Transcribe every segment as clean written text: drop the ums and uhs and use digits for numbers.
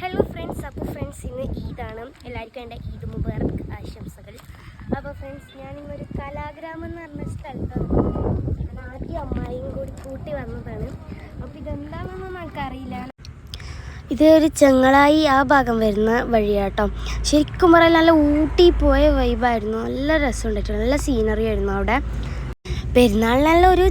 Hello friends, അപ്പോൾ friends ഇന്ന് ഈദാണ്. എല്ലാവർക്കും എൻ്റെ ഈദ് മുബാറക് ആശംസകൾ. അപ്പോൾ ഫ്രണ്ട്സ്, ഞാനിന്നൊരു കലാഗ്രാമം എന്ന് പറഞ്ഞ സ്ഥലത്താണ്. ആദ്യം അമ്മായിയും കൂടി കൂട്ടി വന്നതാണ്. അപ്പോൾ ഇതെന്താണെന്ന് നമുക്കറിയില്ല. ഇത് ഒരു ചെങ്ങളായി ആ ഭാഗം വരുന്ന വഴിയാട്ടോ. ശരിക്കും പറയാൻ നല്ല ഊട്ടി പോയ വൈബായിരുന്നു. നല്ല രസമുണ്ടായിരുന്നു, നല്ല സീനറി ആയിരുന്നു അവിടെ. പെരുന്നാളിനെല്ലാം ഒരു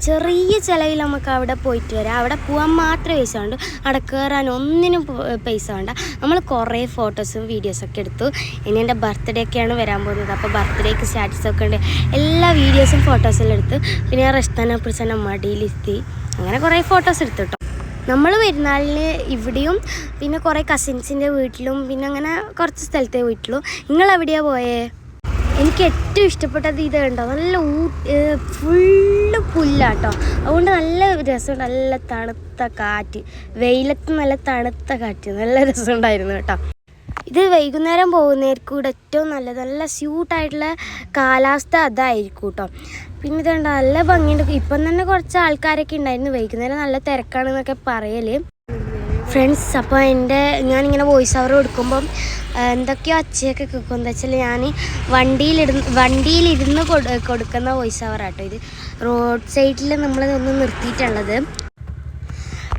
ചെറിയ ചിലവിൽ നമുക്ക് അവിടെ പോയിട്ട് വരാം. അവിടെ പോകാൻ മാത്രമേ പൈസ വേണ്ടു, അവിടെ കയറാൻ ഒന്നിനും പൈസ വേണ്ട. നമ്മൾ കുറേ ഫോട്ടോസും വീഡിയോസൊക്കെ എടുത്തു. ഇനി എൻ്റെ ബർത്ത്ഡേ ഒക്കെയാണ് വരാൻ പോകുന്നത്. അപ്പോൾ ബർത്ത്ഡേക്ക് സ്റ്റാറ്റസൊക്കെ ഉണ്ട്. എല്ലാ വീഡിയോസും ഫോട്ടോസെല്ലാം എടുത്ത് പിന്നെ റെസ്റ്റാനെ പിടിച്ച് മടിയിലിരുത്തി അങ്ങനെ കുറേ ഫോട്ടോസ് എടുത്തു കേട്ടോ. നമ്മൾ പെരുന്നാളിന് ഇവിടെയും പിന്നെ കുറേ കസിൻസിൻ്റെ വീട്ടിലും പിന്നെ അങ്ങനെ കുറച്ച് സ്ഥലത്തേ വീട്ടിലും. നിങ്ങളെവിടെയാണ് പോയേ? എനിക്ക് ഏറ്റവും ഇഷ്ടപ്പെട്ടത് ഇത് കണ്ടോ, നല്ല ഫുള്ള് പുല്ലാട്ടോ. അതുകൊണ്ട് നല്ല രസമുണ്ട്, നല്ല തണുത്ത കാറ്റ്, വെയിലത്ത് നല്ല തണുത്ത കാറ്റ്, നല്ല രസമുണ്ടായിരുന്നു കേട്ടോ. ഇത് വൈകുന്നേരം പോകുന്നവർക്ക് കൂടെ ഏറ്റവും നല്ലത്, നല്ല സ്യൂട്ടായിട്ടുള്ള കാലാവസ്ഥ അതായിരിക്കും കേട്ടോ. പിന്നെ ഇതുണ്ട്, നല്ല ഭംഗിയുണ്ട്. ഇപ്പം തന്നെ കുറച്ച് ആൾക്കാരൊക്കെ ഉണ്ടായിരുന്നു. വൈകുന്നേരം നല്ല തിരക്കാണെന്നൊക്കെ പറയൽ ഫ്രണ്ട്സ്. അപ്പോൾ ഞാനിങ്ങനെ വോയിസ് ഓവർ കൊടുക്കുമ്പം എന്തൊക്കെയോ അച്ചയൊക്കെ കേൾക്കും. എന്താ വെച്ചാൽ ഞാൻ വണ്ടിയിലിരുന്ന് കൊടുക്കുന്ന വോയിസ് ഓവർ ആട്ടോ ഇത്. റോഡ് സൈഡിൽ നമ്മളതൊന്ന് നിർത്തിയിട്ടുള്ളത്.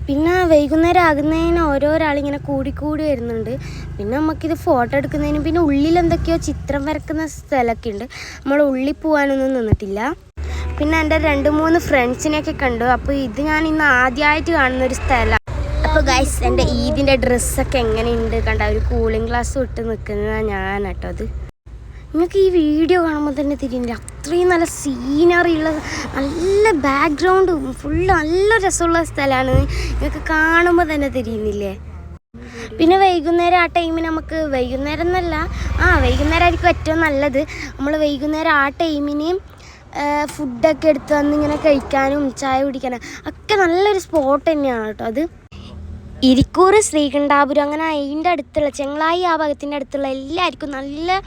പിന്നെ വൈകുന്നേരം ആകുന്നതിന് ഓരോരാളിങ്ങനെ കൂടി വരുന്നുണ്ട്. പിന്നെ നമുക്കിത് ഫോട്ടോ എടുക്കുന്നതിനും പിന്നെ ഉള്ളിൽ എന്തൊക്കെയോ ചിത്രം വരക്കുന്ന സ്ഥലമൊക്കെ ഉണ്ട്. നമ്മൾ ഉള്ളിൽ പോകാനൊന്നും നിന്നിട്ടില്ല. പിന്നെ എൻ്റെ 2-3 ഫ്രണ്ട്സിനെയൊക്കെ കണ്ടു. അപ്പോൾ ഇത് ഞാൻ ഇന്ന് ആദ്യമായിട്ട് കാണുന്നൊരു സ്ഥലമാണ്. അപ്പോൾ ഗൈസ്, എൻ്റെ ഈദിൻ്റെ ഡ്രസ്സൊക്കെ എങ്ങനെയുണ്ട് കണ്ട, ഒരു കൂളിംഗ് ഗ്ലാസ് ഇട്ട് നിൽക്കുന്നതാണ് ഞാൻ കേട്ടോ. അത് നിങ്ങൾക്ക് ഈ വീഡിയോ കാണുമ്പോൾ തന്നെ തിരിയുന്നില്ല, അത്രയും നല്ല സീനറി ഉള്ള നല്ല ബാക്ക്ഗ്രൗണ്ടും ഫുള്ള് നല്ല രസമുള്ള സ്ഥലമാണ്. നിങ്ങൾക്ക് കാണുമ്പോൾ തന്നെ തിരിയുന്നില്ലേ? പിന്നെ വൈകുന്നേരം ആ ടൈമിന് നമുക്ക് വൈകുന്നേരം എന്നല്ല, വൈകുന്നേരമായിരിക്കും ഏറ്റവും നല്ലത്. നമ്മൾ വൈകുന്നേരം ആ ടൈമിന് ഫുഡൊക്കെ എടുത്ത് വന്നിങ്ങനെ കഴിക്കാനും ചായ കുടിക്കാനും ഒക്കെ നല്ലൊരു സ്പോട്ട് തന്നെയാണ് കേട്ടോ അത്. ഇരിക്കൂർ, ശ്രീകണ്ഠാപുരം അങ്ങനെ അതിൻ്റെ അടുത്തുള്ള ചെങ്ങളായി ആ ഭാഗത്തിൻ്റെ അടുത്തുള്ള എല്ലാവർക്കും നല്ല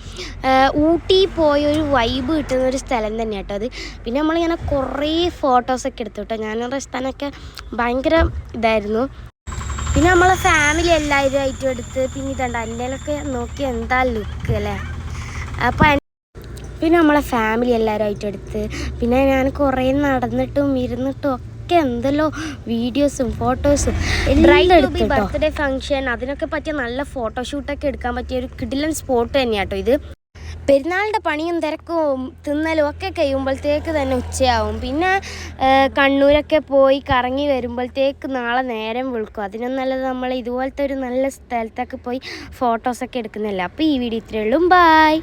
ഊട്ടി പോയൊരു വൈബ് കിട്ടുന്ന ഒരു സ്ഥലം തന്നെ കേട്ടോ അത്. പിന്നെ നമ്മളിങ്ങനെ കുറേ ഫോട്ടോസൊക്കെ എടുത്തു കേട്ടോ. ഞാൻ റെസ്റ്റാനൊക്കെ ഭയങ്കര ഇതായിരുന്നു. പിന്നെ നമ്മളെ ഫാമിലി എല്ലാവരും ആയിട്ടും എടുത്ത്. പിന്നെ ഇതുണ്ട്, അതിൻ്റെലൊക്കെ നോക്കി എന്താ ലുക്ക് അല്ലേ. അപ്പോൾ പിന്നെ നമ്മളെ ഫാമിലി എല്ലാവരും എടുത്ത്. പിന്നെ ഞാൻ കുറേ നടന്നിട്ടും ഇരുന്നിട്ടും ഒക്കെ എന്തെല്ലോ വീഡിയോസും ഫോട്ടോസും എല്ലാം എടുത്തു. ബർത്ത്ഡേ ഫംഗ്ഷൻ അതിനൊക്കെ പറ്റിയ നല്ല ഫോട്ടോഷൂട്ടൊക്കെ എടുക്കാൻ പറ്റിയ ഒരു കിടിലൻ സ്പോട്ട് തന്നെയാട്ടോ ഇത്. പെരുന്നാളിൻ്റെ പണിയും തിരക്കും തിന്നലും ഒക്കെ കഴിയുമ്പോഴത്തേക്ക് തന്നെ ഉച്ചയാവും. പിന്നെ കണ്ണൂരൊക്കെ പോയി കറങ്ങി വരുമ്പോഴത്തേക്ക് നാളെ നേരം വിളിക്കും. അതിനും നല്ലത് നമ്മൾ ഇതുപോലത്തെ ഒരു നല്ല സ്ഥലത്തൊക്കെ പോയി ഫോട്ടോസൊക്കെ എടുക്കുന്നില്ല. അപ്പോൾ ഈ വീഡിയോ ഇത്രയേ ഉള്ളൂ. ബൈ.